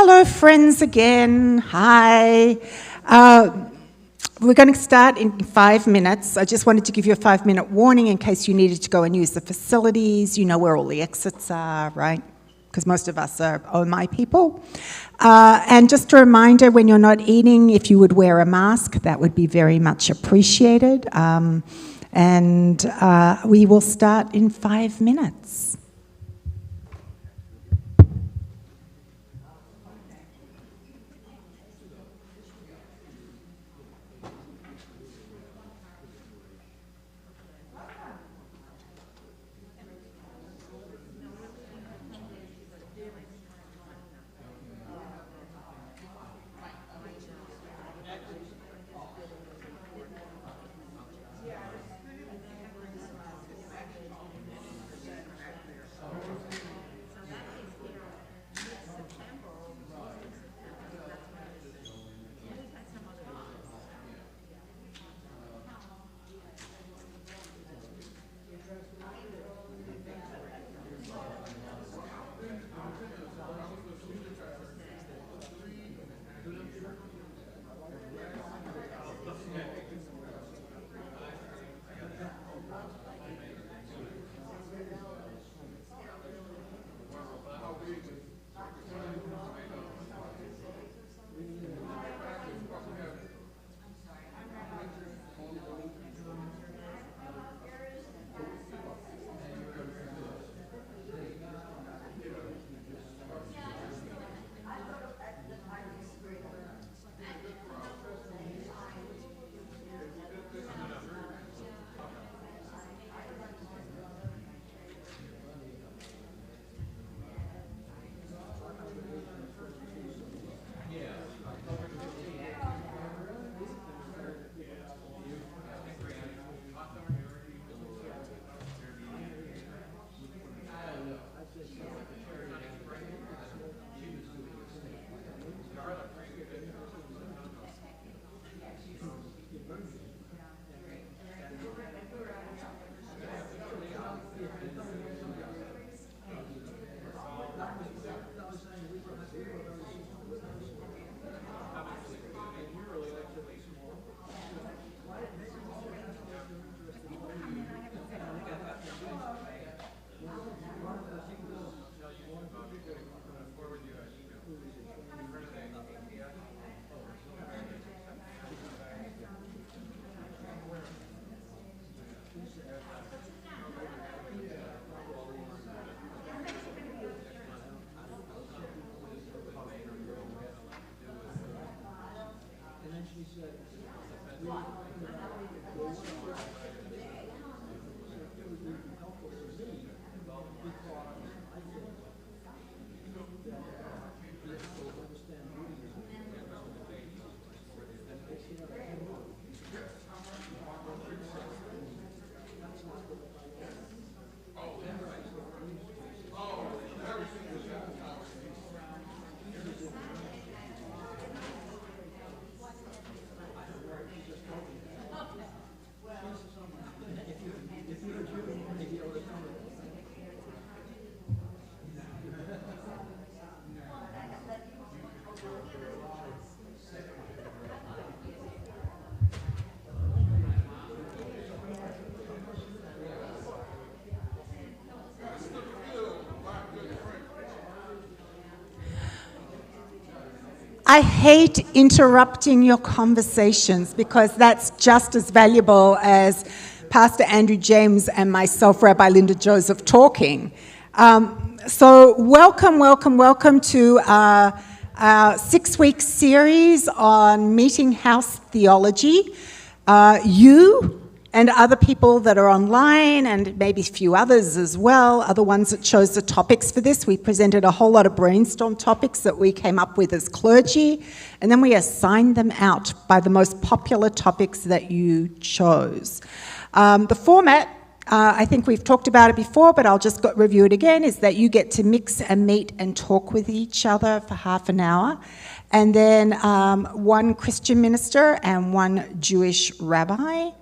Hello, friends again. Hi. We're going to start in 5 minutes. I just wanted to give you a 5-minute warning in case you needed to go and use the facilities. You know where all the exits are, right? Because most of us are OMI people. And just a reminder, when you're not eating, if you would wear a mask, that would be very much appreciated. We will start in 5 minutes. I hate interrupting your conversations because that's just as valuable as Pastor Andrew James and myself, Rabbi Linda Joseph, talking. So welcome to our 6-week series on meeting House Theology. You and other people that are online, and maybe a few others as well, are the ones that chose the topics for this. We presented a whole lot of brainstorm topics that we came up with as clergy, and then we assigned them out by the most popular topics that you chose. The format, I think we've talked about it before, but I'll just review it again, is that you get to mix and meet and talk with each other for half an hour. And then one Christian minister and one Jewish rabbi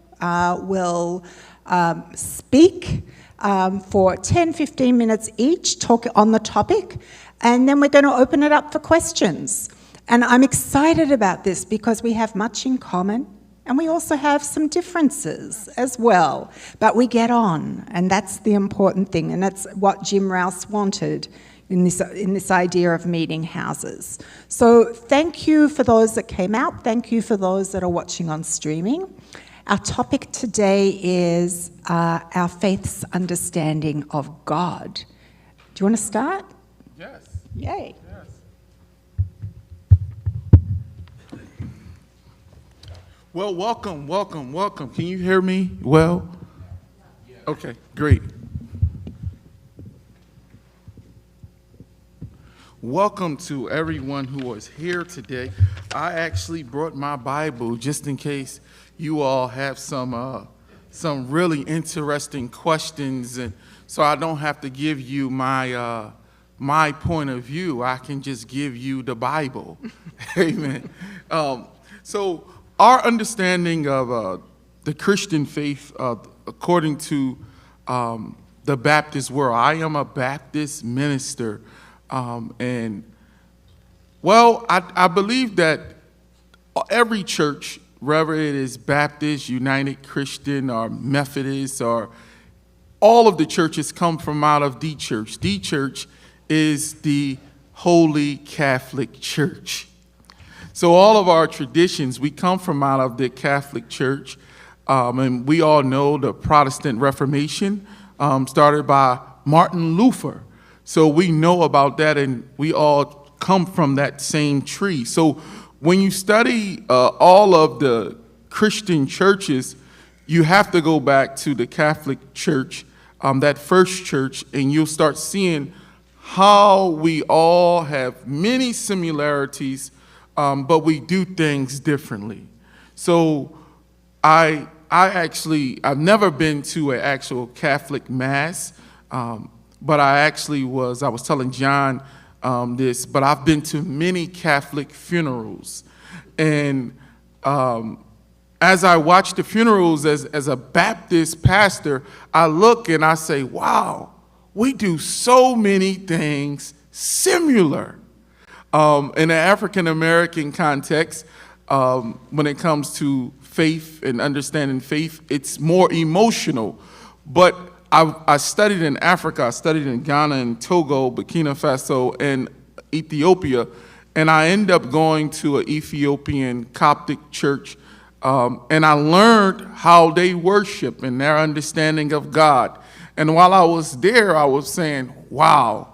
will speak for 10, 15 minutes each, talk on the topic, and then we're going to open it up for questions. And I'm excited about this because we have much in common, and we also have some differences as well. But we get on, and that's the important thing, and that's what Jim Rouse wanted in this idea of meeting houses. So thank you for those that came out. Thank you for those that are watching on streaming. Our topic today is our faith's understanding of God. Do you want to start? Yes. Yay. Yes. Well, welcome. Can you hear me well? Okay, great. Welcome to everyone who was here today. I actually brought my Bible just in case you all have some really interesting questions, and so I don't have to give you my point of view. I can just give you the Bible. Amen. So our understanding of the Christian faith, according to the Baptist world, I am a Baptist minister. I believe that every church, whether it is Baptist, United Christian, or Methodist, or all of the churches come from out of the church. The church is the Holy Catholic Church. So all of our traditions, we come from out of the Catholic Church. And we all know the Protestant Reformation started by Martin Luther. So we know about that, and we all come from that same tree. So when you study all of the Christian churches, you have to go back to the Catholic Church, that first church, and you'll start seeing how we all have many similarities, but we do things differently. So I've never been to an actual Catholic Mass, but I was telling John this, but I've been to many Catholic funerals. And as I watch the funerals as a Baptist pastor, I look and I say, wow, we do so many things similar. In the African-American context, when it comes to faith and understanding faith, it's more emotional. But I studied in Africa. I studied in Ghana and Togo, Burkina Faso, and Ethiopia. And I ended up going to an Ethiopian Coptic church. And I learned how they worship and their understanding of God. And while I was there, I was saying, wow,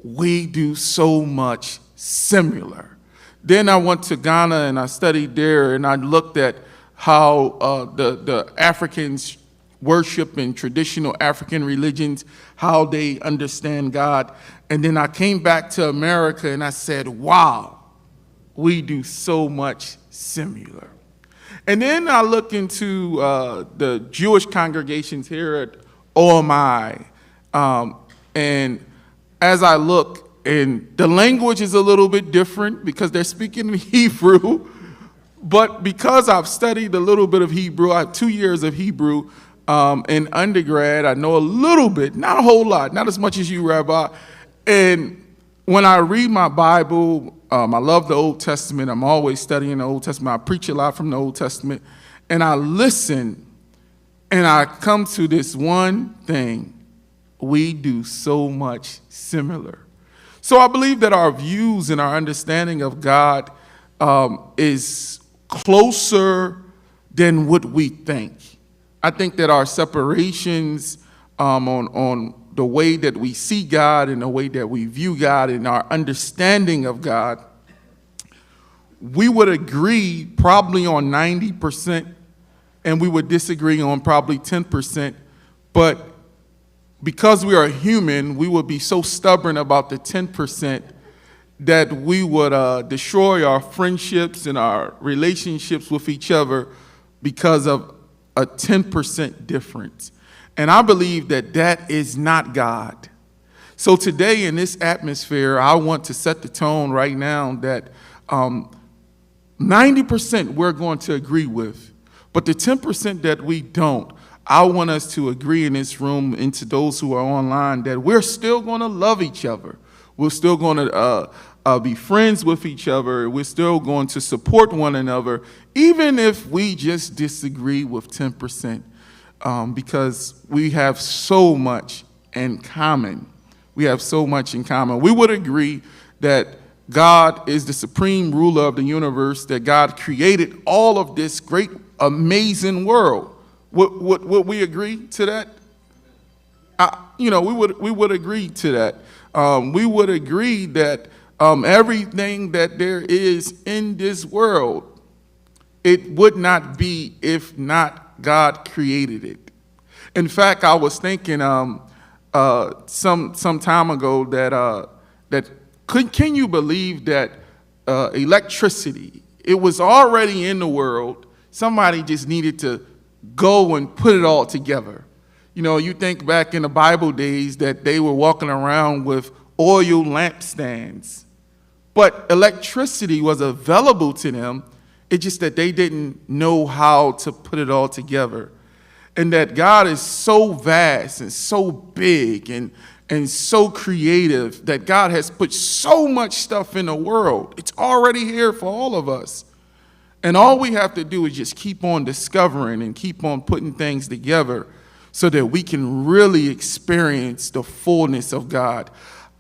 we do so much similar. Then I went to Ghana and I studied there, and I looked at how the Africans worship in traditional African religions, how they understand God. And then I came back to America and I said, wow, we do so much similar. And then I look into the Jewish congregations here at OMI. And as I look, and the language is a little bit different because they're speaking in Hebrew. But because I've studied a little bit of Hebrew, I have 2 years of Hebrew in undergrad. I know a little bit, not a whole lot, not as much as you, Rabbi. And when I read my Bible, I love the Old Testament. I'm always studying the Old Testament. I preach a lot from the Old Testament. And I listen, and I come to this one thing. We do so much similar. So I believe that our views and our understanding of God is closer than what we think. I think that our separations on the way that we see God and the way that we view God and our understanding of God, we would agree probably on 90%, and we would disagree on probably 10%. But because we are human, we would be so stubborn about the 10% that we would destroy our friendships and our relationships with each other because of a 10% difference. And I believe that that is not God. So today in this atmosphere, I want to set the tone right now that 90% we're going to agree with, but the 10% that we don't, I want us to agree in this room and to those who are online that we're still going to love each other. We're still going to be friends with each other. We're still going to support one another, even if we just disagree with 10%, because we have so much in common. We have so much in common. We would agree that God is the supreme ruler of the universe, that God created all of this great, amazing world. Would we agree to that? We would agree to that. We would agree that everything that there is in this world, it would not be if not God created it. In fact, I was thinking some time ago that can you believe that electricity, it was already in the world. Somebody just needed to go and put it all together. You think back in the Bible days that they were walking around with oil lampstands, but electricity was available to them. It's just that they didn't know how to put it all together. And that God is so vast and so big and so creative that God has put so much stuff in the world. It's already here for all of us. And all we have to do is just keep on discovering and keep on putting things together so that we can really experience the fullness of God.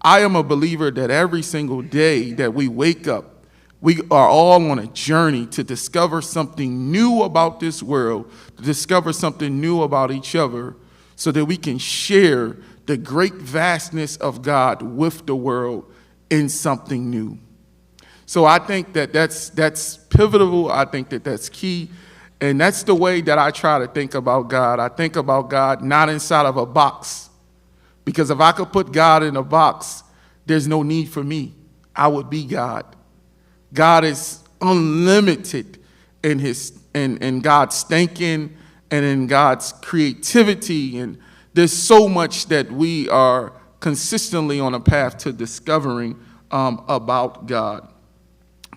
I am a believer that every single day that we wake up, we are all on a journey to discover something new about this world, to discover something new about each other, so that we can share the great vastness of God with the world in something new. So I think that that's pivotal. I think that that's key. And that's the way that I try to think about God. I think about God not inside of a box. Because if I could put God in a box, there's no need for me. I would be God. God is unlimited in God's thinking and in God's creativity. And there's so much that we are consistently on a path to discovering about God.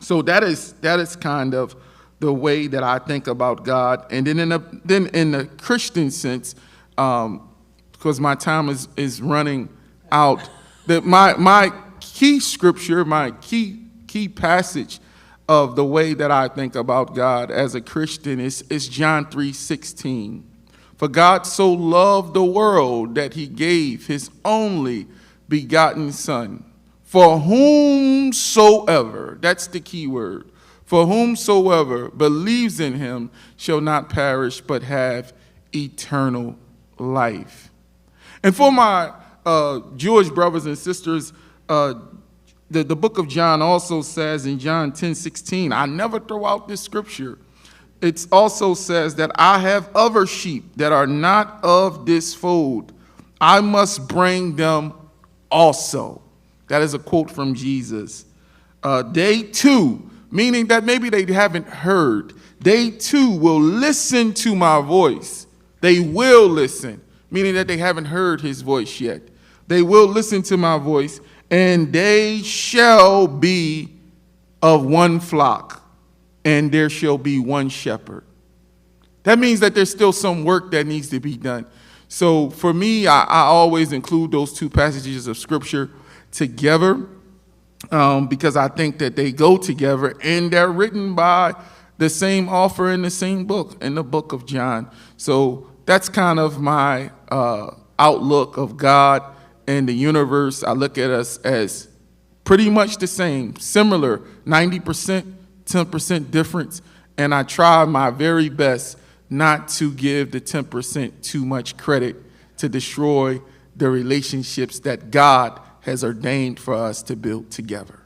So that is kind of the way that I think about God. And then in the Christian sense, because my time is running out, that my key scripture, my key passage of the way that I think about God as a Christian is John 3:16. For God so loved the world that he gave his only begotten Son, for whomsoever, that's the key word, for whomsoever believes in him shall not perish but have eternal life. And for my Jewish brothers and sisters, the book of John also says in John 10:16, I never throw out this scripture. It also says that I have other sheep that are not of this fold. I must bring them also. That is a quote from Jesus. They too, meaning that maybe they haven't heard, they too will listen to my voice. They will listen, meaning that they haven't heard his voice yet. They will listen to my voice, and they shall be of one flock, and there shall be one shepherd. That means that there's still some work that needs to be done. So for me, I always include those two passages of scripture together because I think that they go together, and they're written by the same author in the same book, in the book of John. So that's kind of my outlook of God and the universe. I look at us as pretty much the same, similar, 90%, 10% difference, and I try my very best not to give the 10% too much credit to destroy the relationships that God has ordained for us to build together.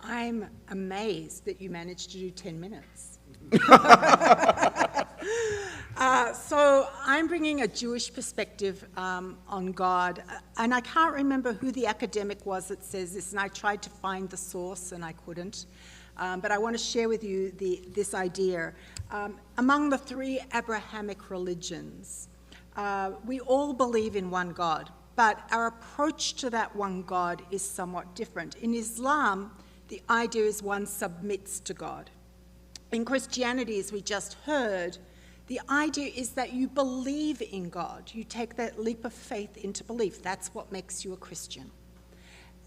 I'm amazed that you managed to do 10 minutes. So I'm bringing a Jewish perspective on God, and I can't remember who the academic was that says this, and I tried to find the source and I couldn't, but I want to share with you this idea. Among the three Abrahamic religions, we all believe in one God, but our approach to that one God is somewhat different. In Islam, the idea is one submits to God. In Christianity, as we just heard, The idea is that you believe in God. You take that leap of faith into belief. That's what makes you a Christian.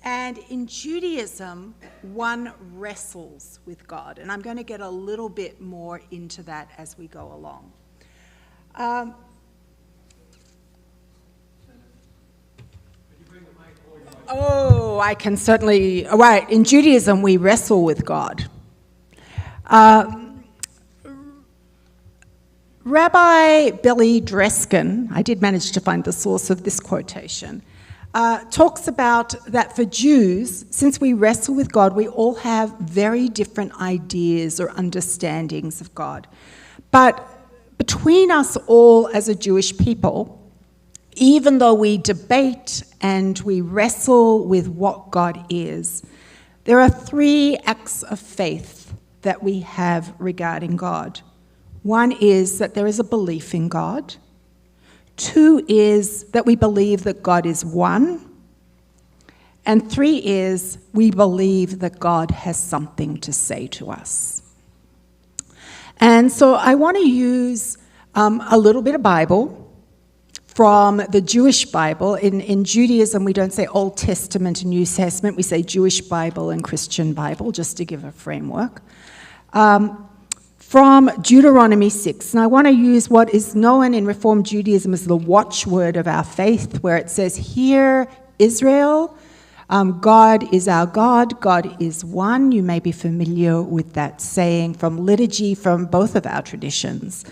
And in Judaism, one wrestles with God. And I'm going to get a little bit more into that as we go along. I can certainly. All right, in Judaism, we wrestle with God. Rabbi Billy Dreskin, I did manage to find the source of this quotation, talks about that for Jews, since we wrestle with God, we all have very different ideas or understandings of God. But between us all as a Jewish people, even though we debate and we wrestle with what God is, there are 3 acts of faith that we have regarding God. One is that there is a belief in God. 2 is that we believe that God is one. And 3 is we believe that God has something to say to us. And so I want to use a little bit of Bible from the Jewish Bible. In Judaism, we don't say Old Testament and New Testament. We say Jewish Bible and Christian Bible, just to give a framework. From Deuteronomy 6. And I want to use what is known in Reformed Judaism as the watchword of our faith, where it says, "Hear, Israel, God is our God, God is one." You may be familiar with that saying from liturgy, from both of our traditions.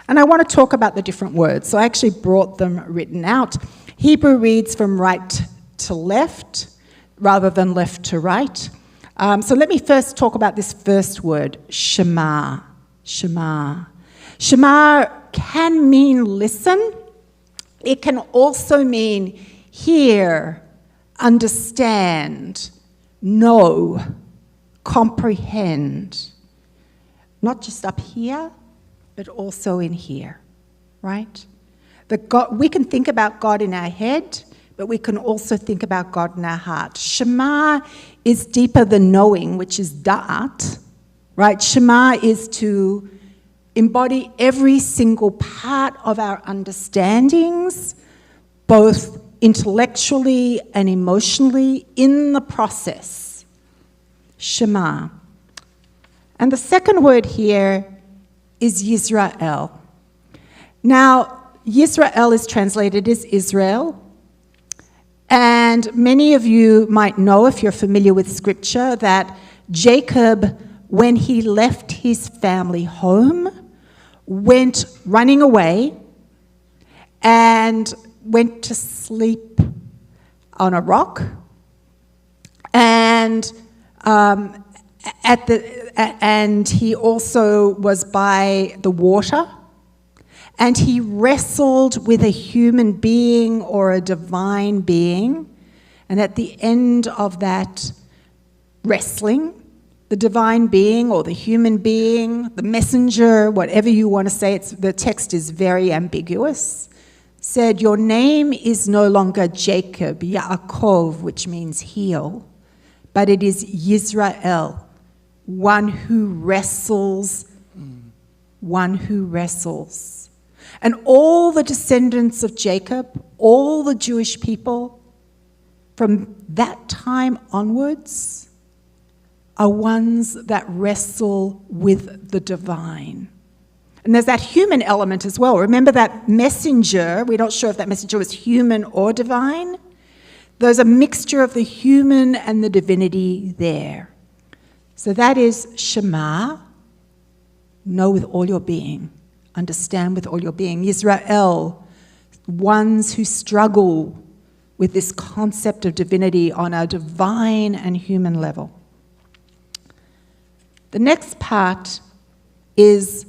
And I want to talk about the different words. So I actually brought them written out. Hebrew reads from right to left rather than left to right. So let me first talk about this first word, Shema. Shema. Shema can mean listen. It can also mean hear, understand, know, comprehend. Not just up here, but also in here, right? We can think about God in our head, but we can also think about God in our heart. Shema is deeper than knowing, which is da'at, right? Shema is to embody every single part of our understandings, both intellectually and emotionally, in the process. Shema. And the second word here is Yisrael. Now, Yisrael is translated as Israel. And many of you might know, if you're familiar with Scripture, that Jacob, when he left his family home, went running away and went to sleep on a rock. And and he also was by the water. And he wrestled with a human being or a divine being. And at the end of that wrestling, the divine being or the human being, the messenger, whatever you want to say, the text is very ambiguous, said, "Your name is no longer Jacob, Yaakov," which means heel, but it is Yisrael, one who wrestles, one who wrestles. And all the descendants of Jacob, all the Jewish people, from that time onwards, are ones that wrestle with the divine. And there's that human element as well. Remember that messenger, we're not sure if that messenger was human or divine. There's a mixture of the human and the divinity there. So that is Shema, know with all your being, understand with all your being. Yisrael, ones who struggle with this concept of divinity on a divine and human level. The next part is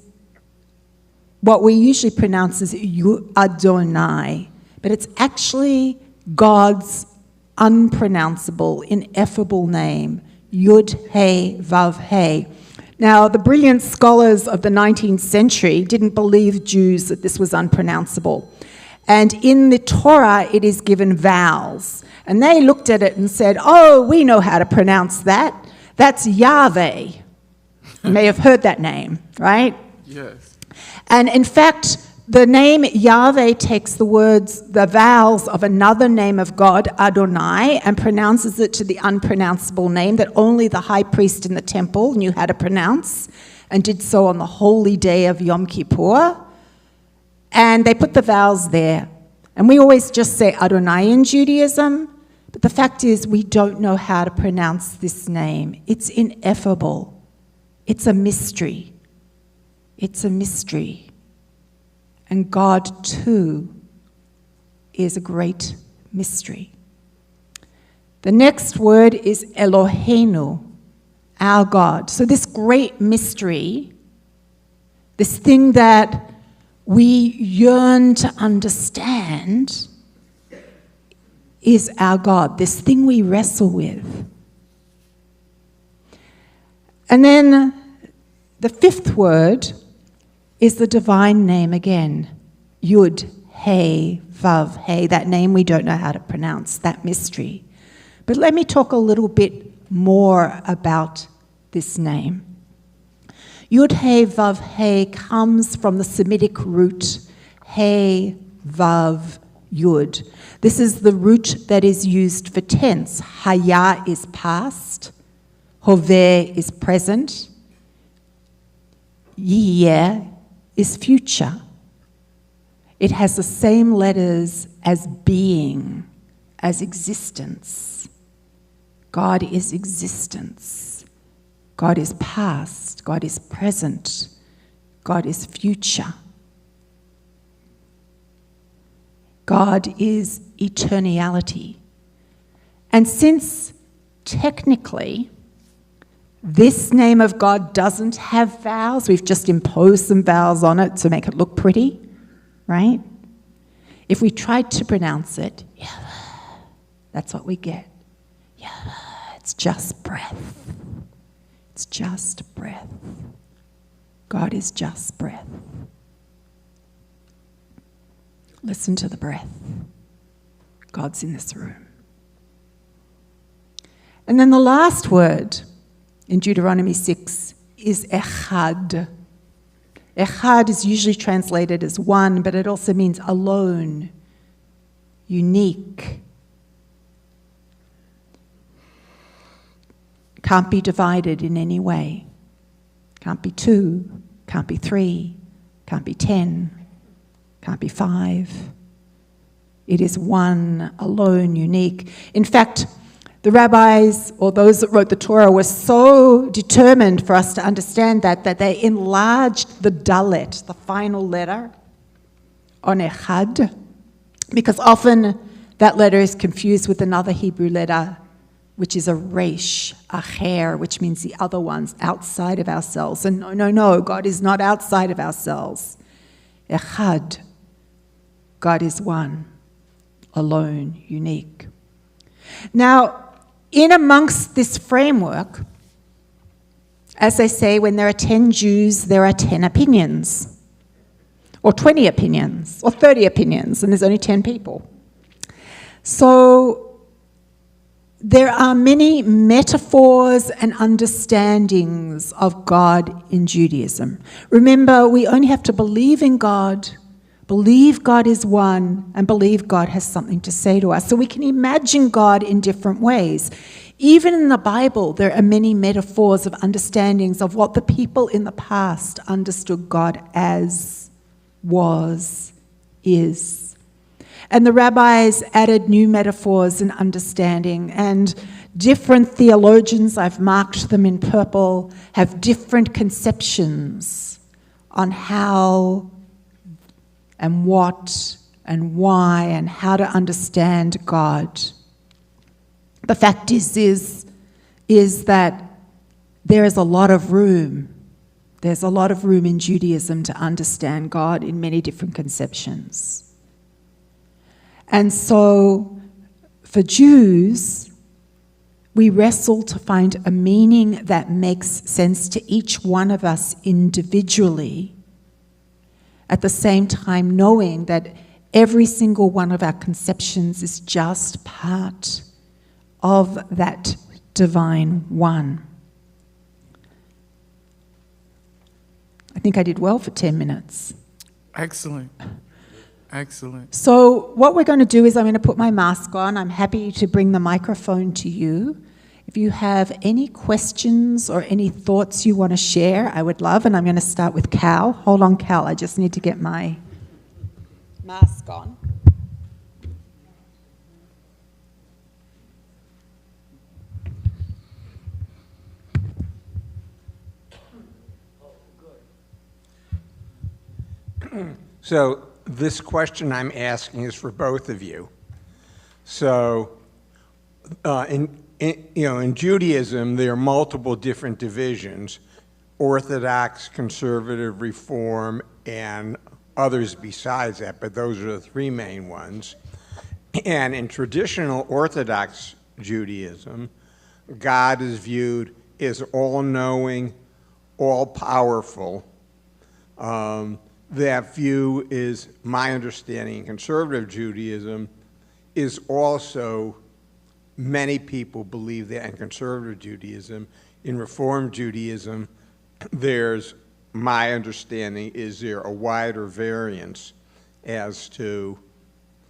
what we usually pronounce as Adonai, but it's actually God's unpronounceable, ineffable name, Yud He Vav He. Now, the brilliant scholars of the 19th century didn't believe Jews that this was unpronounceable. And in the Torah, it is given vowels. And they looked at it and said, "Oh, we know how to pronounce that. That's Yahweh." You may have heard that name, right? Yes. And in fact, the name Yahweh takes the vowels of another name of God, Adonai, and pronounces it to the unpronounceable name that only the high priest in the temple knew how to pronounce, and did so on the holy day of Yom Kippur. And they put the vowels there. And we always just say Adonai in Judaism, but the fact is we don't know how to pronounce this name. It's ineffable. It's a mystery. It's a mystery. And God, too, is a great mystery. The next word is Eloheinu, our God. So this great mystery, this thing that we yearn to understand, is our God, this thing we wrestle with. And then the fifth word is the divine name again, Yud, He, Vav, He, that name we don't know how to pronounce, that mystery. But let me talk a little bit more about this name. Yud, He, Vav, He comes from the Semitic root, He, Vav, Yud. This is the root that is used for tense. Haya is past, Hoveh is present, Yeh is future. It has the same letters as being, as existence. God is existence. God is past. God is present. God is future. God is eternality. And since technically this name of God doesn't have vowels, we've just imposed some vowels on it to make it look pretty, right? If we tried to pronounce it, that's what we get. It's just breath. It's just breath. God is just breath. Listen to the breath. God's in this room. And then the last word in Deuteronomy 6 is Echad. Echad is usually translated as one, but it also means alone, unique. Can't be divided in any way. Can't be 2, can't be 3, can't be 10, can't be 5. It is one, alone, unique. In fact, the rabbis, or those that wrote the Torah, were so determined for us to understand that they enlarged the dalet, the final letter, on echad, because often that letter is confused with another Hebrew letter, which is a resh, acher, which means the other ones, outside of ourselves. And no, God is not outside of ourselves. Echad, God is one, alone, unique. Now, in amongst this framework, as they say, when there are 10 Jews, there are 10 opinions, or 20 opinions, or 30 opinions, and there's only 10 people. So there are many metaphors and understandings of God in Judaism. Remember, we only have to believe in God, believe God is one, and believe God has something to say to us. So we can imagine God in different ways. Even in the Bible, there are many metaphors of understandings of what the people in the past understood God as, was, is. And the rabbis added new metaphors and understanding, and different theologians, I've marked them in purple, have different conceptions on how and what and why and how to understand God. The fact is that there is a lot of room. There's a lot of room in Judaism to understand God in many different conceptions. And so for Jews, we wrestle to find a meaning that makes sense to each one of us individually, at the same time knowing that every single one of our conceptions is just part of that divine one. I think I did well for 10 minutes. Excellent. Excellent. So what we're going to do is I'm going to put my mask on. I'm happy to bring the microphone to you. If you have any questions or any thoughts you want to share, I would love, and I'm going to start with Cal. Hold on, Cal, I just need to get my mask on. So this question I'm asking is for both of you. So in Judaism, there are multiple different divisions: Orthodox, Conservative, Reform, and others besides that, but those are the three main ones. And in traditional Orthodox Judaism, God is viewed as all-knowing, all-powerful. That view is, my understanding, in conservative Judaism, is also, many people believe that in conservative Judaism. In Reform Judaism, there's, my understanding, is there a wider variance as to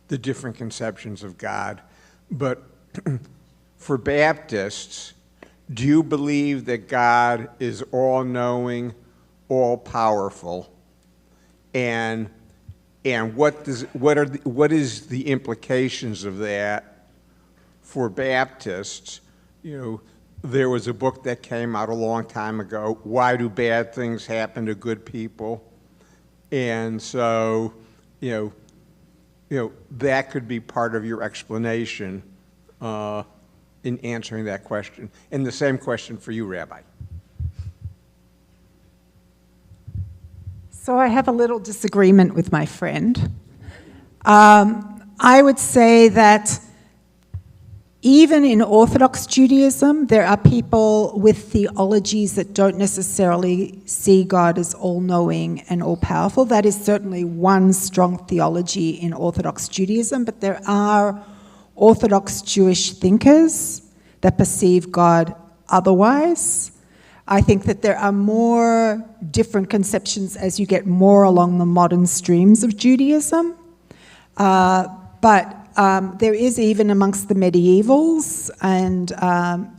the different conceptions of God. But for Baptists, do you believe that God is all-knowing, all-powerful? And what is the implications of that for Baptists? You know, there was a book that came out a long time ago, Why Do Bad Things Happen to Good People? And so, you know, that could be part of your explanation in answering that question. And the same question for you, Rabbi. So I have a little disagreement with my friend. I would say that even in Orthodox Judaism, there are people with theologies that don't necessarily see God as all-knowing and all-powerful. That is certainly one strong theology in Orthodox Judaism, but there are Orthodox Jewish thinkers that perceive God otherwise. I think that there are more different conceptions as you get more along the modern streams of Judaism. But there is, even amongst the medievals and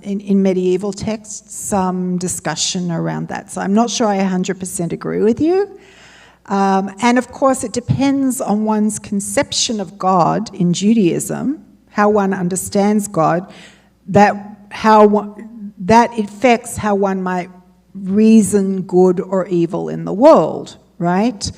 in medieval texts, some discussion around that. So I'm not sure I 100% agree with you. And of course, it depends on one's conception of God in Judaism, how one understands God, that affects how one might reason good or evil in the world, right?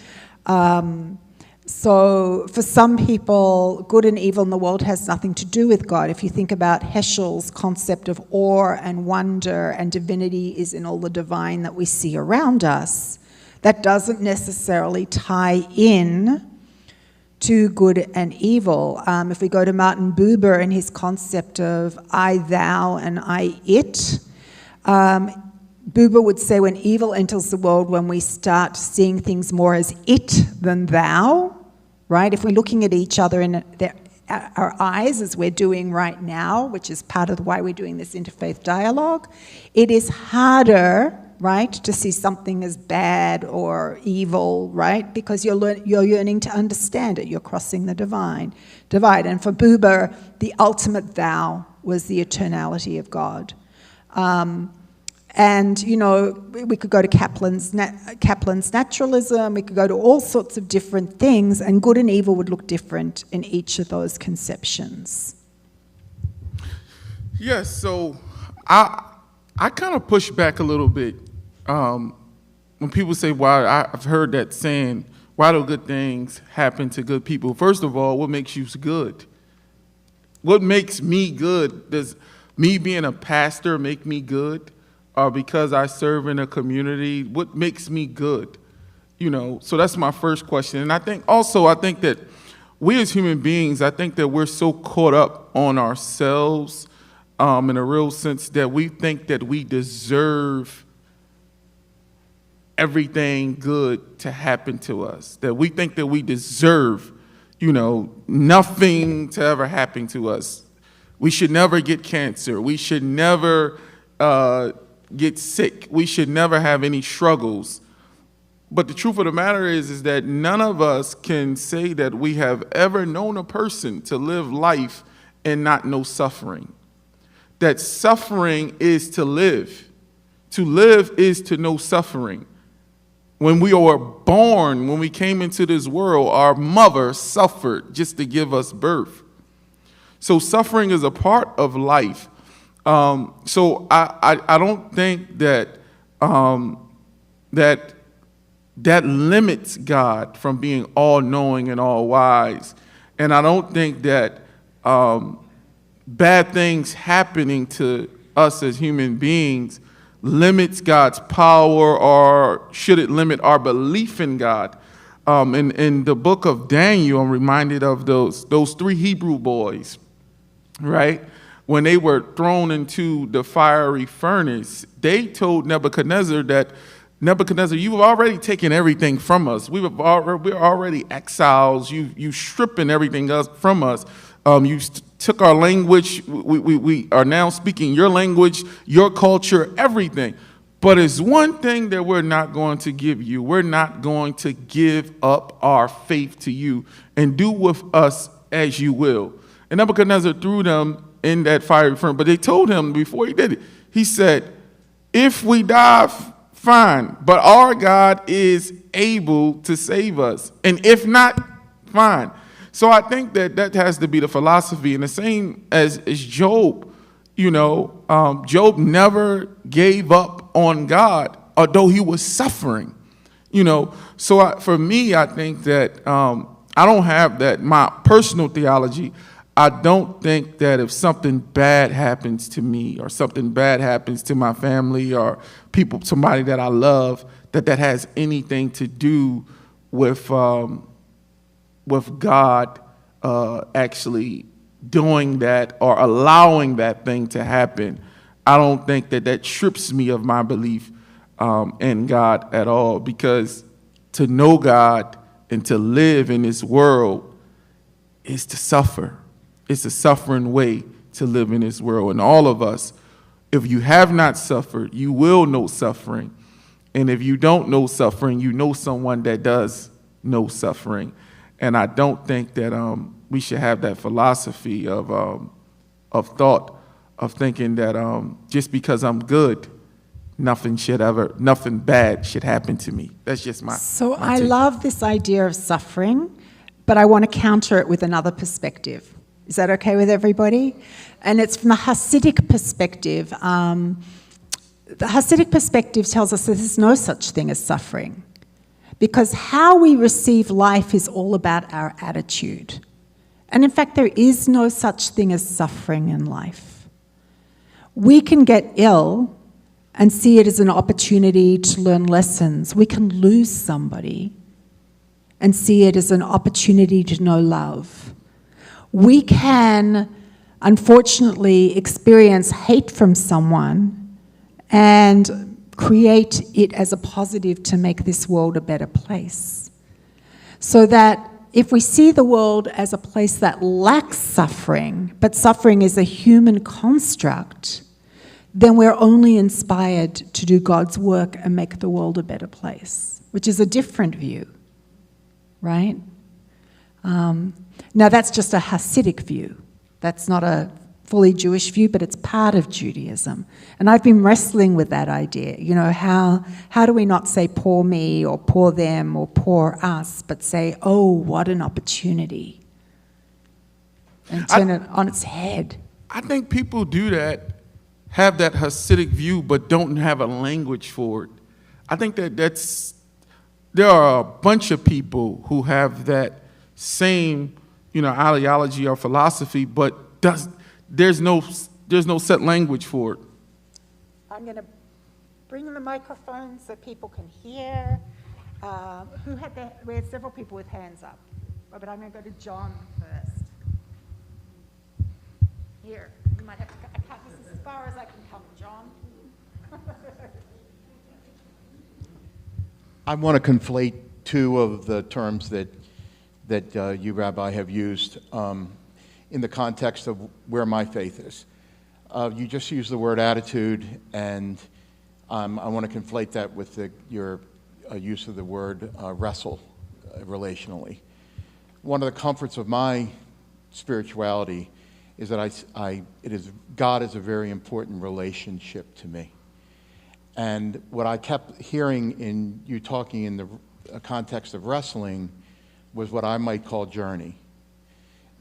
So for some people, good and evil in the world has nothing to do with God. If you think about Heschel's concept of awe and wonder and divinity is in all the divine that we see around us, that doesn't necessarily tie in to good and evil. If we go to Martin Buber and his concept of I, thou, and I, it, Buber would say when evil enters the world, when we start seeing things more as it than thou, right? If we're looking at each other in our eyes, as we're doing right now, which is part of why we're doing this interfaith dialogue, it is harder, right, to see something as bad or evil, right? Because you're yearning to understand it. You're crossing the divide. And for Buber, the ultimate thou was the eternality of God. And, you know, we could go to Kaplan's naturalism, we could go to all sorts of different things, and good and evil would look different in each of those conceptions. Yes, so I kind of push back a little bit when people say, "Why?" I've heard that saying, "Why do good things happen to good people?" First of all, what makes you good? What makes me good? Does me being a pastor make me good? Or because I serve in a community, what makes me good? You know, so that's my first question. And I think that we as human beings, I think that we're so caught up on ourselves in a real sense that we think that we deserve everything good to happen to us, that we think that we deserve, you know, nothing to ever happen to us. We should never get cancer. We should never get sick. We should never have any struggles. But the truth of the matter is that none of us can say that we have ever known a person to live life and not know suffering. That suffering is to live. To live is to know suffering. When we were born, when we came into this world, our mother suffered just to give us birth. So suffering is a part of life. So I don't think that that limits God from being all-knowing and all-wise. And I don't think that bad things happening to us as human beings limits God's power, or should it limit our belief in God. In the book of Daniel, I'm reminded of those 3 Hebrew boys, right? When they were thrown into the fiery furnace, they told Nebuchadnezzar that, Nebuchadnezzar, you've already taken everything from us. We're already exiles. You stripping everything else from us. You took our language. We are now speaking your language, your culture, everything. But it's one thing that we're not going to give you. We're not going to give up our faith to you, and do with us as you will. And Nebuchadnezzar threw them in that fiery furnace. But they told him before he did it, he said, if we die, fine, but our God is able to save us. And if not, fine. So I think that has to be the philosophy. And the same as Job, Job never gave up on God, although he was suffering, So for me, I think that I don't have that. My personal theology, I don't think that if something bad happens to me, or something bad happens to my family, or somebody that I love, that has anything to do with God actually doing that or allowing that thing to happen. I don't think that strips me of my belief in God at all, because to know God and to live in this world is to suffer. It's a suffering way to live in this world. And all of us, if you have not suffered, you will know suffering. And if you don't know suffering, you know someone that does know suffering. And I don't think that we should have that philosophy of thought, of thinking that just because I'm good, nothing bad should happen to me. That's just my So my I take. love this idea of suffering, but I want to counter it with another perspective. Is that okay with everybody? And it's from the Hasidic perspective. The Hasidic perspective tells us that there's no such thing as suffering, because how we receive life is all about our attitude. And in fact, there is no such thing as suffering in life. We can get ill and see it as an opportunity to learn lessons. We can lose somebody and see it as an opportunity to know love. We can, unfortunately, experience hate from someone and create it as a positive to make this world a better place. So that if we see the world as a place that lacks suffering, but suffering is a human construct, then we're only inspired to do God's work and make the world a better place, which is a different view, right? Now, that's just a Hasidic view. That's not a fully Jewish view, but it's part of Judaism. And I've been wrestling with that idea. How do we not say poor me or poor them or poor us, but say, oh, what an opportunity, and turn it on its head. I think people do that, have that Hasidic view, but don't have a language for it. I think there are a bunch of people who have that same, ideology or philosophy, but there's no set language for it. I'm going to bring the microphone so people can hear. We had several people with hands up, but I'm going to go to John first. Here, you might have to. This is as far as I can come, John. I want to conflate two of the terms that you, Rabbi, have used in the context of where my faith is. You just used the word attitude, and I want to conflate that with your use of the word wrestle relationally. One of the comforts of my spirituality is that God is a very important relationship to me. And what I kept hearing in you talking in the context of wrestling was what I might call journey.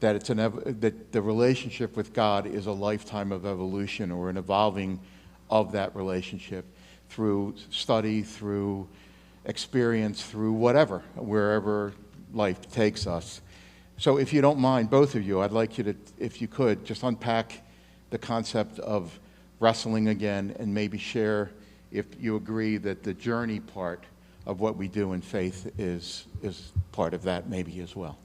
That that the relationship with God is a lifetime of evolution or an evolving of that relationship through study, through experience, through whatever, wherever life takes us. So if you don't mind, both of you, I'd like you to, if you could, just unpack the concept of wrestling again and maybe share if you agree that the journey part of what we do in faith is part of that maybe as well.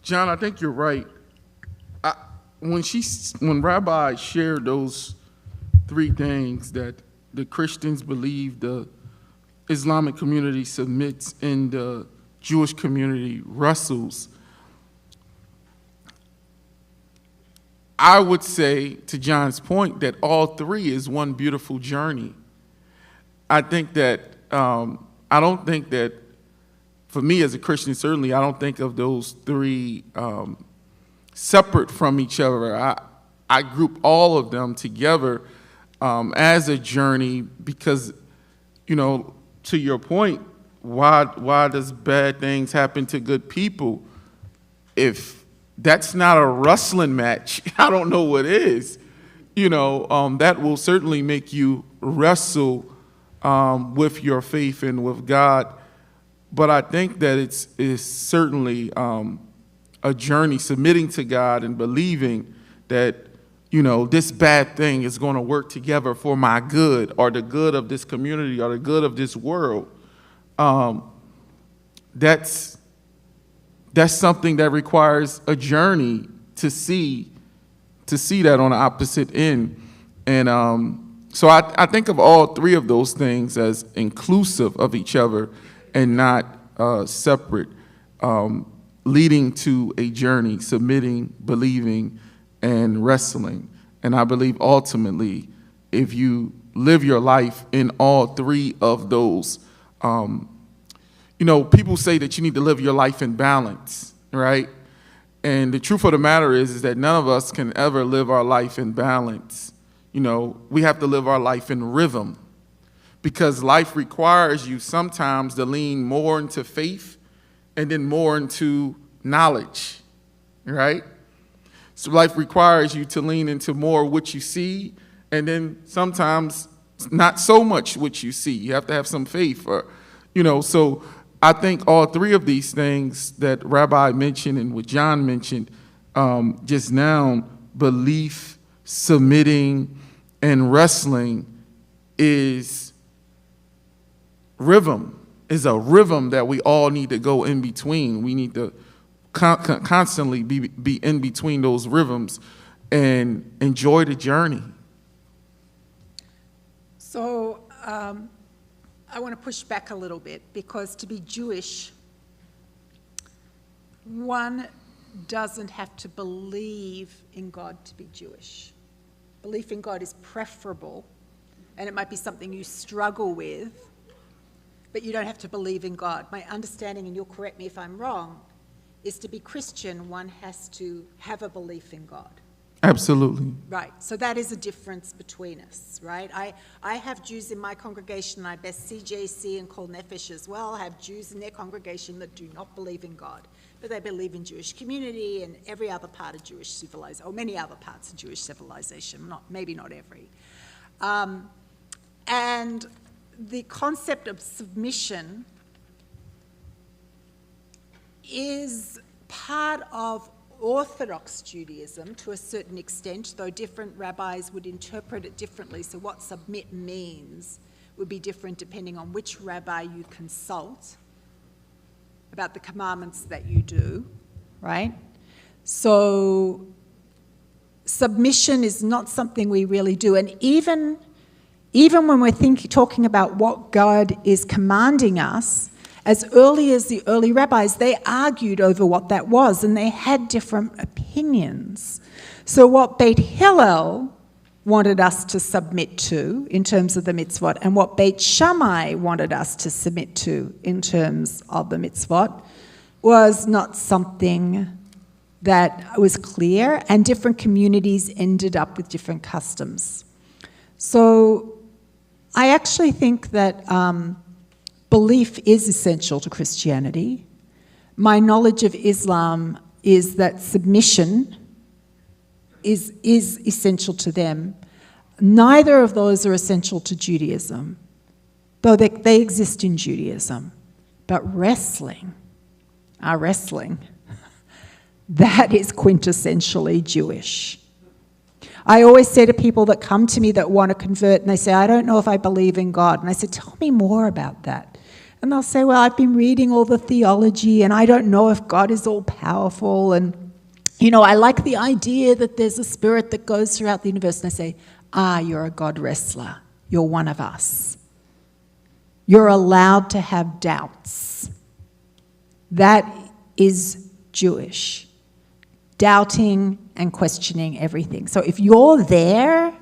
John, I think you're right. When Rabbi shared those three things that the Christians believe the Islamic community submits and the Jewish community wrestles, I would say, to John's point, that all three is one beautiful journey. I think that, I don't think that, for me as a Christian, certainly, I don't think of those three separate from each other. I group all of them together as a journey because, to your point, why does bad things happen to good people? If that's not a wrestling match, I don't know what is. That will certainly make you wrestle with your faith and with God. But I think that it's certainly a journey, submitting to God and believing that, this bad thing is going to work together for my good or the good of this community or the good of this world. That's something that requires a journey to see that on the opposite end. And so I think of all three of those things as inclusive of each other and not separate, leading to a journey, submitting, believing, and wrestling. And I believe ultimately, if you live your life in all three of those, people say that you need to live your life in balance, right? And the truth of the matter is that none of us can ever live our life in balance. We have to live our life in rhythm because life requires you sometimes to lean more into faith and then more into knowledge, right? So life requires you to lean into more what you see and then sometimes not so much what you see. You have to have some faith so I think all three of these things that Rabbi mentioned and what John mentioned just now, belief, submitting, and wrestling is rhythm, is a rhythm that we all need to go in between. We need to constantly be in between those rhythms and enjoy the journey. So I want to push back a little bit because to be Jewish, one doesn't have to believe in God to be Jewish. Belief in God is preferable, and it might be something you struggle with, but you don't have to believe in God. My understanding, and you'll correct me if I'm wrong, is to be Christian, one has to have a belief in God. Absolutely. Right, so that is a difference between us, right? I have Jews in my congregation, I bet CJC and Kol Nefesh as well have Jews in their congregation that do not believe in God, but they believe in Jewish community and every other part of Jewish civilization, or many other parts of Jewish civilization, maybe not every. And the concept of submission is part of Orthodox Judaism to a certain extent, though different rabbis would interpret it differently. So what submit means would be different depending on which rabbi you consult about the commandments that you do, right? So submission is not something we really do. And even when we're talking about what God is commanding us, as early as the early rabbis, they argued over what that was, and they had different opinions. So what Beit Hillel wanted us to submit to in terms of the mitzvot, and what Beit Shammai wanted us to submit to in terms of the mitzvot was not something that was clear, and different communities ended up with different customs. So I actually think that belief is essential to Christianity. My knowledge of Islam is that submission is essential to them. Neither of those are essential to Judaism, though they exist in Judaism. But wrestling, that is quintessentially Jewish. I always say to people that come to me that want to convert, and they say, I don't know if I believe in God. And I say, tell me more about that. And they'll say, well, I've been reading all the theology, and I don't know if God is all-powerful, and I like the idea that there's a spirit that goes throughout the universe. And I say, you're a God wrestler. You're one of us. You're allowed to have doubts. That is Jewish. Doubting and questioning everything. So if you're there,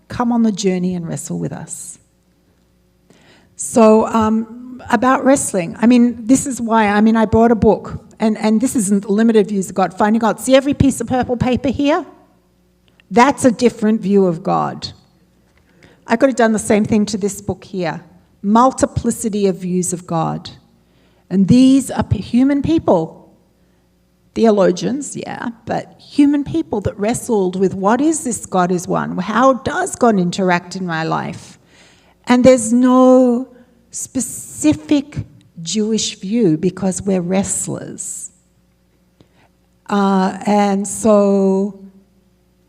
come on the journey and wrestle with us. So, about wrestling. This is why, I brought a book, and this isn't limited views of God, Finding God. See every piece of purple paper here? That's a different view of God. I could have done the same thing to this book here. Multiplicity of views of God. And these are human people. Theologians, yeah, but human people that wrestled with what is this God is one? How does God interact in my life? And there's no specific Jewish view because we're wrestlers. And so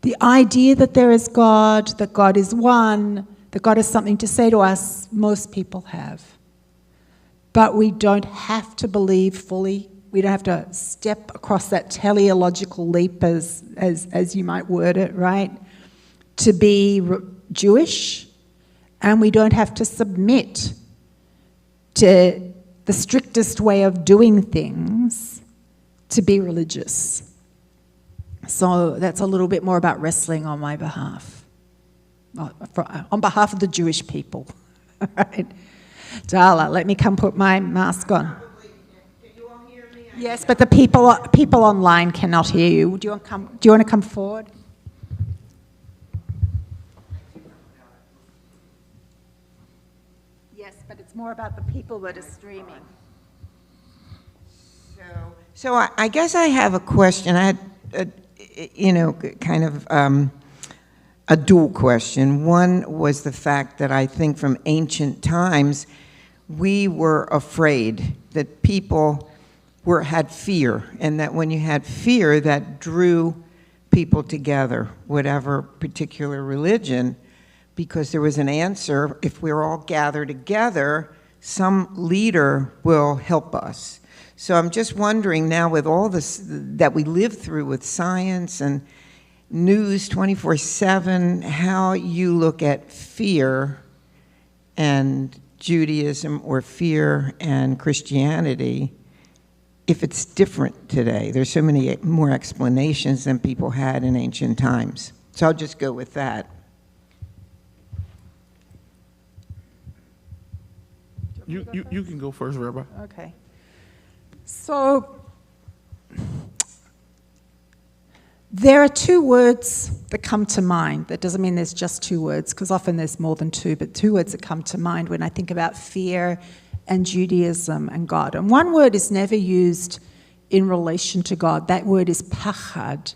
the idea that there is God, that God is one, that God has something to say to us, most people have. But we don't have to believe fully. We don't have to step across that teleological leap, as you might word it, right? To be Jewish, and we don't have to submit to the strictest way of doing things to be religious. So that's a little bit more about wrestling on my behalf, on behalf of the Jewish people. Right? Dala, let me come put my mask on. Can you all hear me? Yes, but the people online cannot hear you. Do you want to come forward? Yes, but it's more about the people that are streaming. So I guess I have a question. I had, a dual question. One was the fact that I think from ancient times, we were afraid that people had fear, and that when you had fear, that drew people together, whatever particular religion, because there was an answer. If we're all gathered together, some leader will help us. So I'm just wondering now, with all this that we live through with science and news 24/7, how you look at fear and Judaism, or fear and Christianity, if it's different today. There's so many more explanations than people had in ancient times. So I'll just go with that. You can go first, Rabbi. Okay. So there are two words that come to mind. That doesn't mean there's just two words, because often there's more than two, but two words that come to mind when I think about fear and Judaism and God. And one word is never used in relation to God. That word is pachad.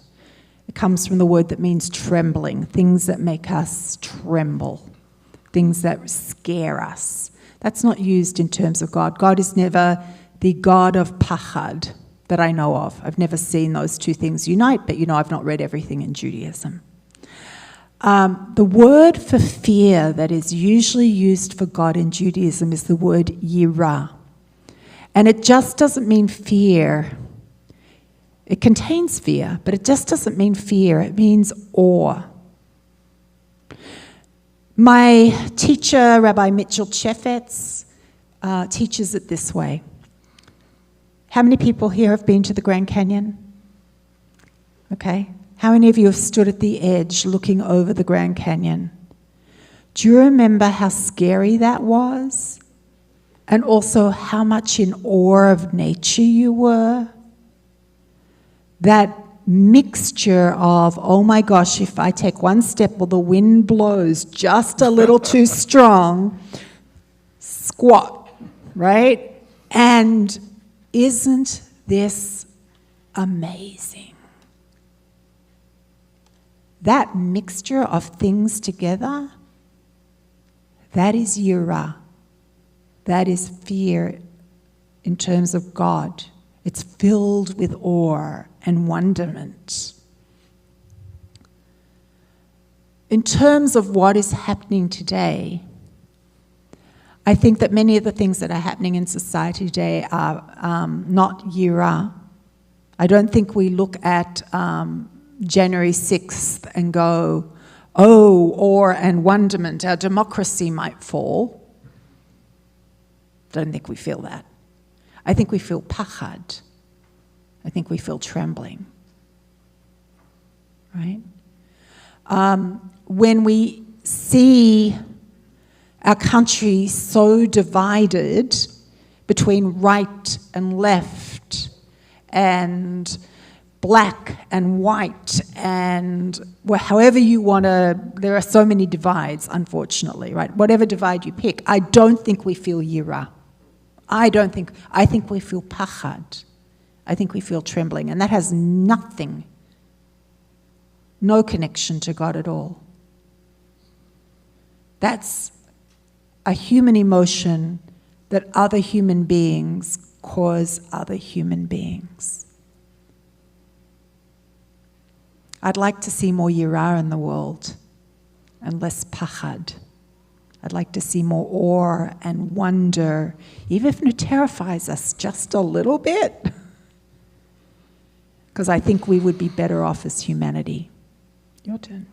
It comes from the word that means trembling, things that make us tremble, things that scare us. That's not used in terms of God. God is never the God of pachad that I know of. I've never seen those two things unite, but I've not read everything in Judaism. The word for fear that is usually used for God in Judaism is the word yirah. And it just doesn't mean fear. It contains fear, but it just doesn't mean fear. It means awe. My teacher, Rabbi Mitchell Chefetz, teaches it this way. How many people here have been to the Grand Canyon? Okay. How many of you have stood at the edge looking over the Grand Canyon? Do you remember how scary that was? And also how much in awe of nature you were? That mixture of, oh my gosh, if I take one step or the wind blows just a little too strong, squat, right? And isn't this amazing? That mixture of things together, that is yira. That is fear in terms of God. It's filled with awe and wonderment. In terms of what is happening today, I think that many of the things that are happening in society today are not yira. I don't think we look at January 6th and go, oh, awe and wonderment, our democracy might fall. Don't think we feel that. I think we feel pachad. I think we feel trembling. Right? When we see our country so divided between right and left and black and white and however you want to, there are so many divides, unfortunately, right? Whatever divide you pick, I don't think we feel yira. I think we feel pachad. I think we feel trembling, and that has nothing, no connection to God at all. That's a human emotion that other human beings cause other human beings. I'd like to see more yira in the world and less pachad. I'd like to see more awe and wonder, even if it terrifies us just a little bit. Because I think we would be better off as humanity. Your turn.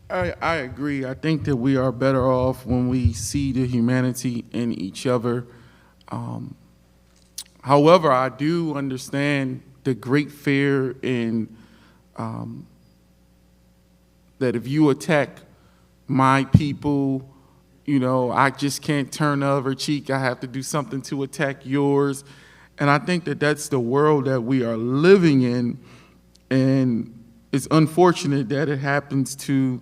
I agree. I think that we are better off when we see the humanity in each other. However, I do understand the great fear in that if you attack my people, you know, I just can't turn the other cheek. I have to do something to attack yours. And I think that that's the world that we are living in. And it's unfortunate that it happens to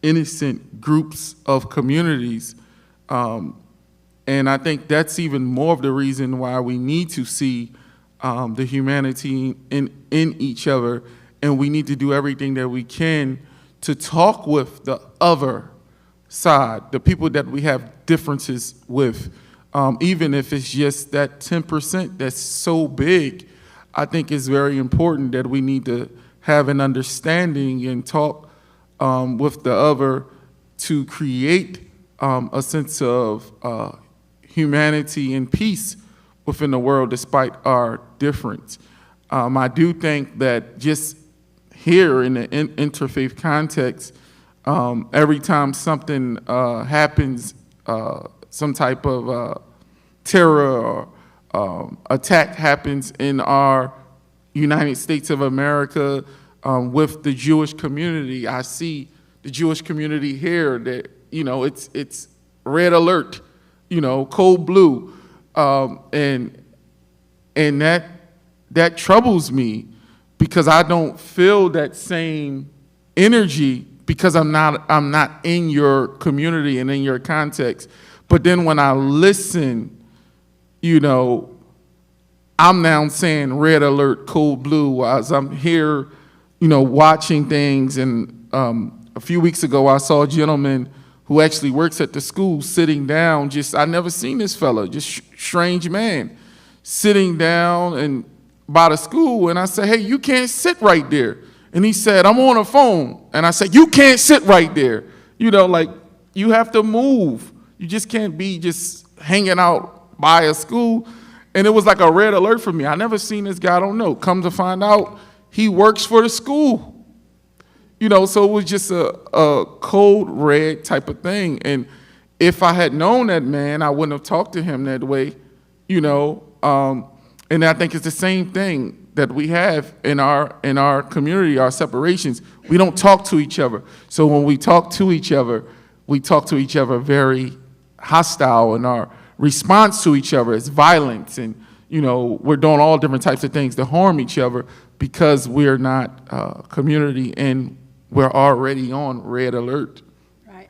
innocent groups of communities. And I think that's even more of the reason why we need to see the humanity in each other. And we need to do everything that we can to talk with the other side, the people that we have differences with, even if it's just that 10% that's so big. I think it's very important that we need to have an understanding and talk with the other to create a sense of humanity and peace within the world despite our difference. I do think that just here in the interfaith context, every time something happens, some type of terror or attack happens in our United States of America with the Jewish community, I see the Jewish community here that, you know, it's red alert, you know, cold blue, and that troubles me because I don't feel that same energy because I'm not in your community and in your context. But then when I listen, you know, I'm now saying red alert, cold blue as I'm here, you know, watching things. And a few weeks ago, I saw a gentleman who actually works at the school sitting down, I never seen this fella, just strange man, sitting down and by the school. And I said, hey, you can't sit right there. And he said, I'm on a phone. And I said, you can't sit right there. You know, like, you have to move. You just can't be just hanging out by a school. And it was like a red alert for me. I never seen this guy, I don't know. Come to find out, he works for the school. You know, so it was just a cold red type of thing. And if I had known that man, I wouldn't have talked to him that way, you know. And I think it's the same thing that we have in our community, our separations. We don't talk to each other. So when we talk to each other very hostile, and our response to each other is violence, and we're doing all different types of things to harm each other because we're not a community and we're already on red alert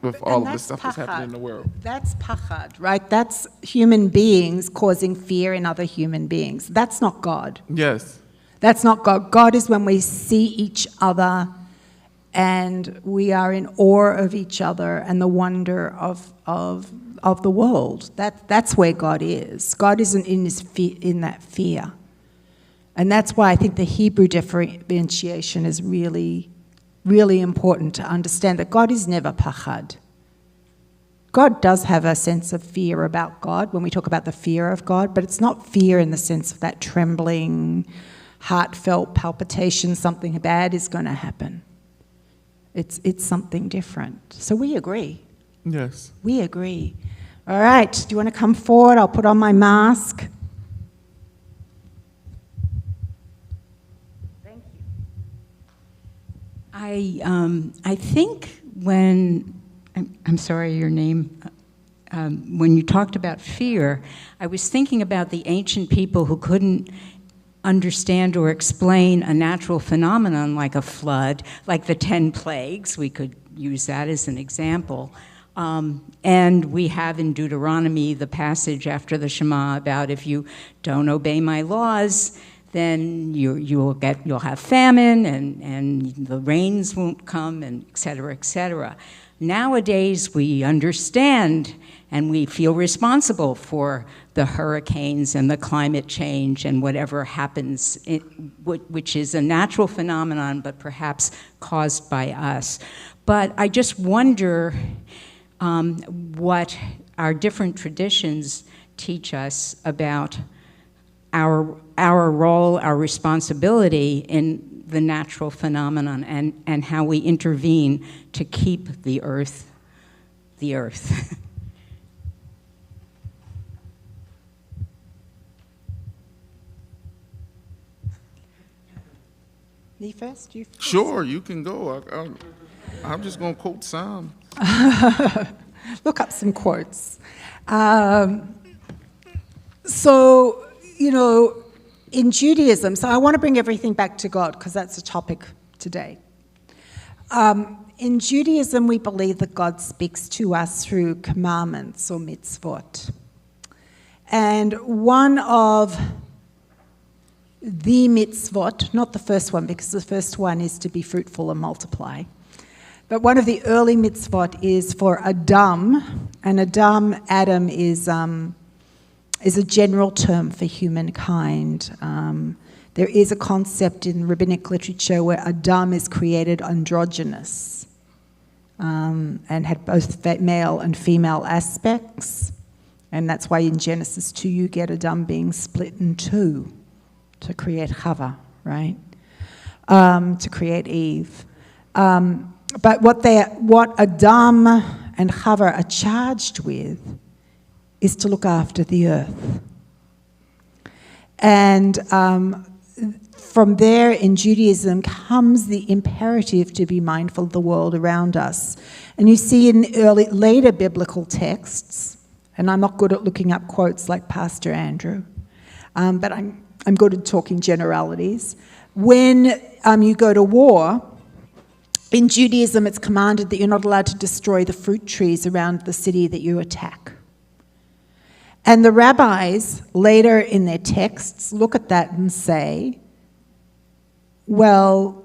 with all of the stuff that's happening in the world. That's pachad, right? That's human beings causing fear in other human beings. That's not God. Yes. That's not God. God is when we see each other and we are in awe of each other and the wonder of the world. That's where God is. God isn't in that fear. And that's why I think the Hebrew differentiation is really, really important to understand, that God is never pachad. God does have a sense of fear about God when we talk about the fear of God, but it's not fear in the sense of that trembling, heartfelt palpitation, something bad is going to happen. It's something different. So we agree. Yes. We agree. All right, do you want to come forward? I'll put on my mask. Thank you. I think when, I'm sorry, your name, when you talked about fear, I was thinking about the ancient people who couldn't understand or explain a natural phenomenon like a flood, like the 10 plagues. We could use that as an example. And we have in Deuteronomy the passage after the Shema about if you don't obey my laws, then you'll have famine and the rains won't come, and et cetera, et cetera. Nowadays, we understand and we feel responsible for the hurricanes and the climate change and whatever happens, which is a natural phenomenon, but perhaps caused by us. But I just wonder what our different traditions teach us about our role, our responsibility in the natural phenomenon, and how we intervene to keep the earth the earth. Me first? You first? Sure, you can go. I'm just going to quote Psalm. Look up some quotes. So, in Judaism, so I want to bring everything back to God because that's the topic today. In Judaism, we believe that God speaks to us through commandments or mitzvot. And one of the mitzvot, not the first one, because the first one is to be fruitful and multiply, but one of the early mitzvot is for Adam, and Adam is a general term for humankind. There is a concept in rabbinic literature where Adam is created androgynous and had both male and female aspects, and that's why in Genesis 2 you get Adam being split in two to create Chava, right? To create Eve. But what Adam and Chava are charged with is to look after the earth. And from there in Judaism comes the imperative to be mindful of the world around us. And you see in later biblical texts, and I'm not good at looking up quotes like Pastor Andrew, but I'm good at talking generalities. When you go to war, in Judaism it's commanded that you're not allowed to destroy the fruit trees around the city that you attack. And the rabbis, later in their texts, look at that and say, well,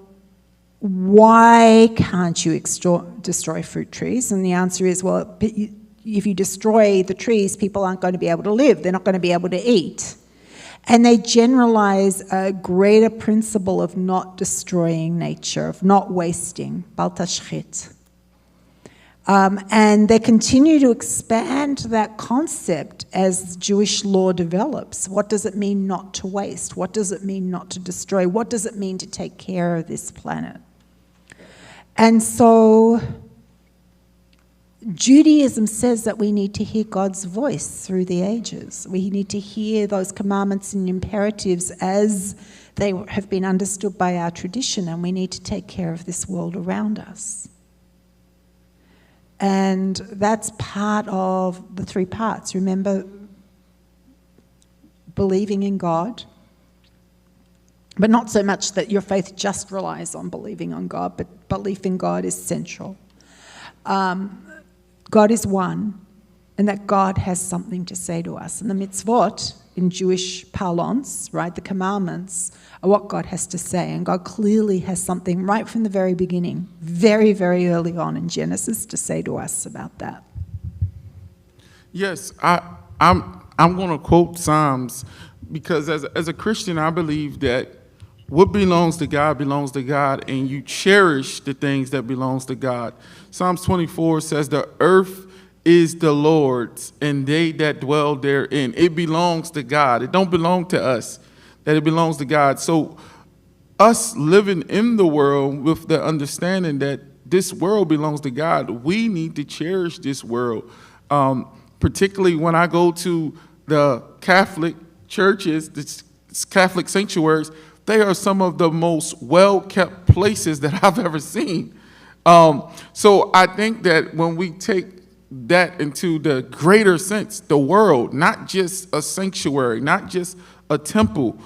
why can't you destroy fruit trees? And the answer is, well, if you destroy the trees, people aren't going to be able to live. They're not going to be able to eat. And they generalize a greater principle of not destroying nature, of not wasting, bal tashchit. And they continue to expand that concept as Jewish law develops. What does it mean not to waste? What does it mean not to destroy? What does it mean to take care of this planet? And so Judaism says that we need to hear God's voice through the ages. We need to hear those commandments and imperatives as they have been understood by our tradition, and we need to take care of this world around us. And that's part of the three parts. Remember, believing in God, but not so much that your faith just relies on believing on God, but belief in God is central. God is one, and that God has something to say to us. And the mitzvot, in Jewish parlance, right, the commandments, are what God has to say. And God clearly has something right from the very beginning, very, very early on in Genesis, to say to us about that. Yes, I'm going to quote Psalms, because as a Christian, I believe that what belongs to God, and you cherish the things that belongs to God. Psalms 24 says, the earth is the Lord's, and they that dwell therein. It belongs to God. It don't belong to us, that it belongs to God. So us living in the world with the understanding that this world belongs to God, we need to cherish this world. Particularly when I go to the Catholic churches, the Catholic sanctuaries, they are some of the most well-kept places that I've ever seen. So I think that when we take that into the greater sense, the world, not just a sanctuary, not just a temple,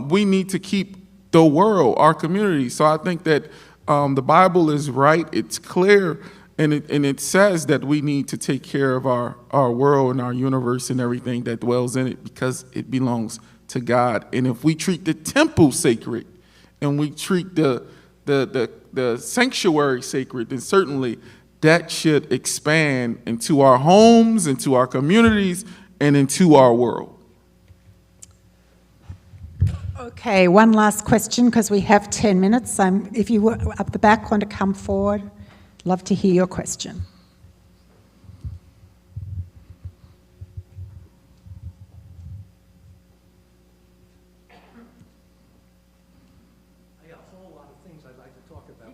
we need to keep the world, our community. So I think that the Bible is right, it's clear, and it says that we need to take care of our world and our universe and everything that dwells in it, because it belongs to God. And if we treat the temple sacred and we treat the sanctuary sacred, then certainly that should expand into our homes, into our communities, and into our world. Okay, one last question, because we have 10 minutes. If you up the back want to come forward, love to hear your question.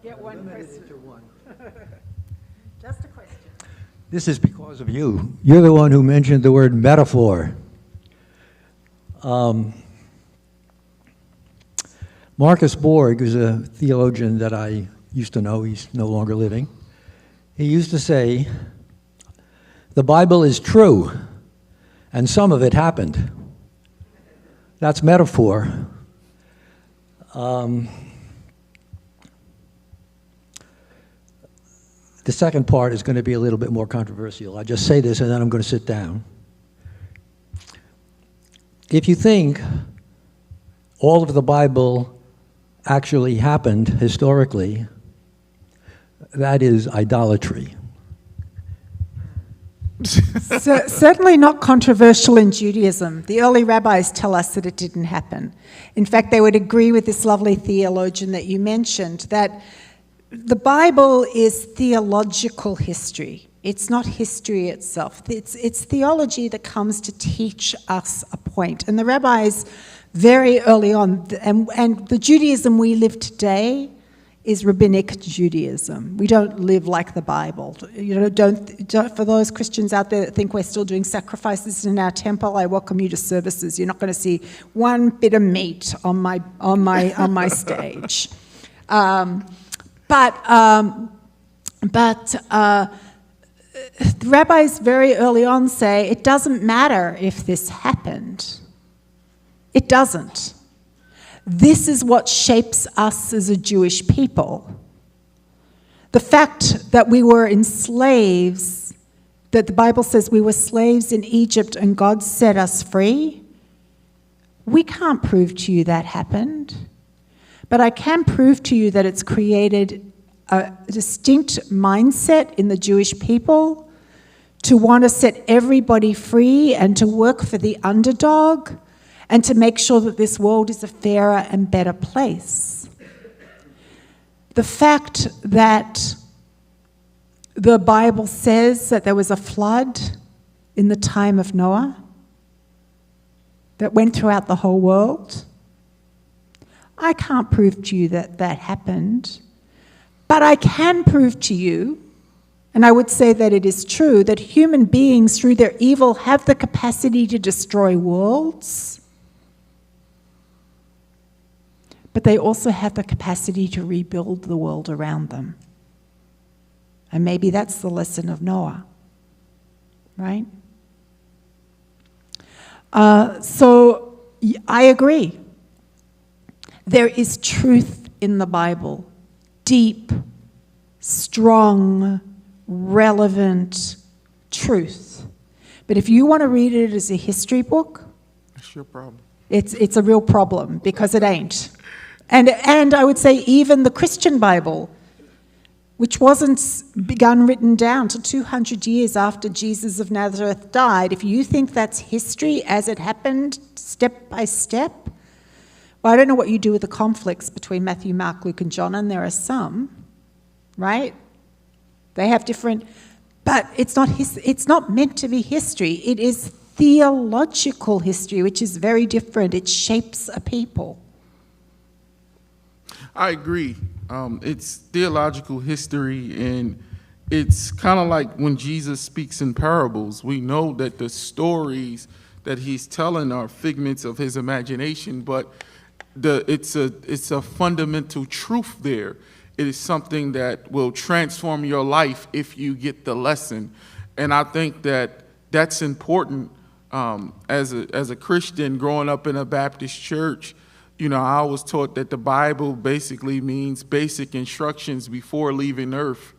Get one question. Just a question. This is because of you. You're the one who mentioned the word metaphor. Marcus Borg is a theologian that I used to know. He's no longer living. He used to say, the Bible is true, and some of it happened. That's metaphor. The second part is going to be a little bit more controversial. I just say this and then I'm going to sit down. If you think all of the Bible actually happened historically, that is idolatry. Certainly not controversial in Judaism. The early rabbis tell us that it didn't happen. In fact, they would agree with this lovely theologian that you mentioned, that the Bible is theological history. It's not history itself. It's theology that comes to teach us a point. And the rabbis, very early on, and the Judaism we live today is rabbinic Judaism. We don't live like the Bible. You know, don't for those Christians out there that think we're still doing sacrifices in our temple, I welcome you to services. You're not going to see one bit of meat on my stage. But the rabbis very early on say it doesn't matter if this happened. It doesn't. This is what shapes us as a Jewish people. The fact that we were in slaves, that the Bible says we were slaves in Egypt and God set us free, we can't prove to you that happened. But I can prove to you that it's created a distinct mindset in the Jewish people to want to set everybody free and to work for the underdog and to make sure that this world is a fairer and better place. The fact that the Bible says that there was a flood in the time of Noah that went throughout the whole world, I can't prove to you that that happened, but I can prove to you, And I would say that it is true that human beings, through their evil, have the capacity to destroy worlds, but they also have the capacity to rebuild the world around them. And maybe that's the lesson of Noah, right? So I agree. There is truth in the Bible, deep, strong, relevant truth. But if you want to read it as a history book, That's your problem. it's a real problem, because it ain't. And I would say even the Christian Bible, which wasn't written down till 200 years after Jesus of Nazareth died, if you think that's history as it happened step by step, well, I don't know what you do with the conflicts between Matthew, Mark, Luke, and John, and there are some, right? They have different, but it's not meant to be history. It is theological history, which is very different. It shapes a people. I agree. It's theological history, and it's kind of like when Jesus speaks in parables. We know that the stories that he's telling are figments of his imagination, but it's a fundamental truth there. It is something that will transform your life if you get the lesson. And I think that that's important. As a Christian growing up in a Baptist church, you know, I was taught that the Bible basically means basic instructions before leaving earth.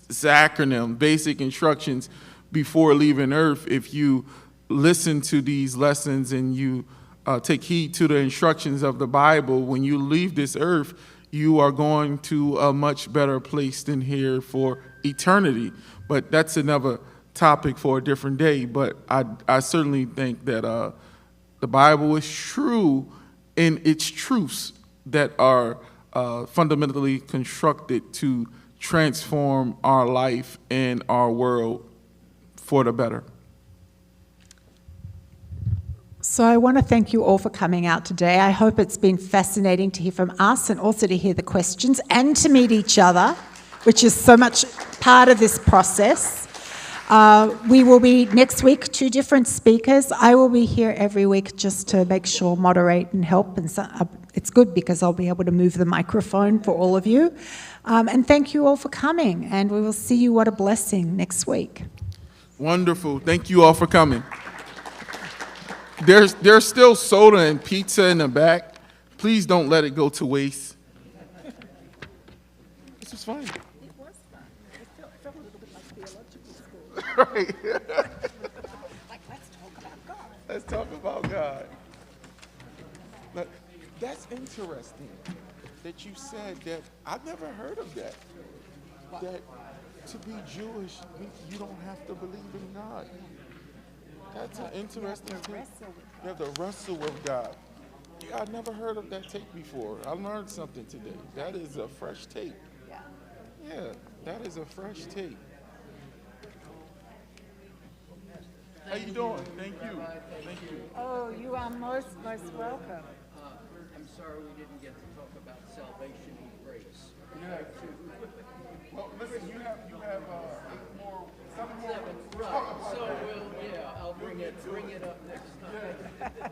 It's an acronym, basic instructions before leaving earth. If you listen to these lessons and you take heed to the instructions of the Bible, when you leave this earth, you are going to a much better place than here for eternity. But that's another topic for a different day. But I certainly think that the Bible is true in its truths that are fundamentally constructed to transform our life and our world for the better. So I want to thank you all for coming out today. I hope it's been fascinating to hear from us and also to hear the questions and to meet each other, which is so much part of this process. We will be next week 2 different speakers. I will be here every week just to make sure, moderate and help. And so, it's good because I'll be able to move the microphone for all of you. And thank you all for coming. And we will see you. What a blessing next week. Wonderful. Thank you all for coming. There's still soda and pizza in the back. Please don't let it go to waste. This was fun. It was fun. It felt a little bit like theological school. Right. Like, let's talk about God. Let's talk about God. But that's interesting that you said that. I've never heard of that. That to be Jewish, you don't have to believe in God. That's an interesting take. You have to wrestle with God. Yeah, I've never heard of that take before. I learned something today. That is a fresh take. Yeah, that is a fresh take. How you doing? Thank you. Thank you. Oh, you are most welcome. I'm sorry we didn't get to talk about salvation and grace. Well, listen, you have 7 more. Right. So I'll bring it up next time.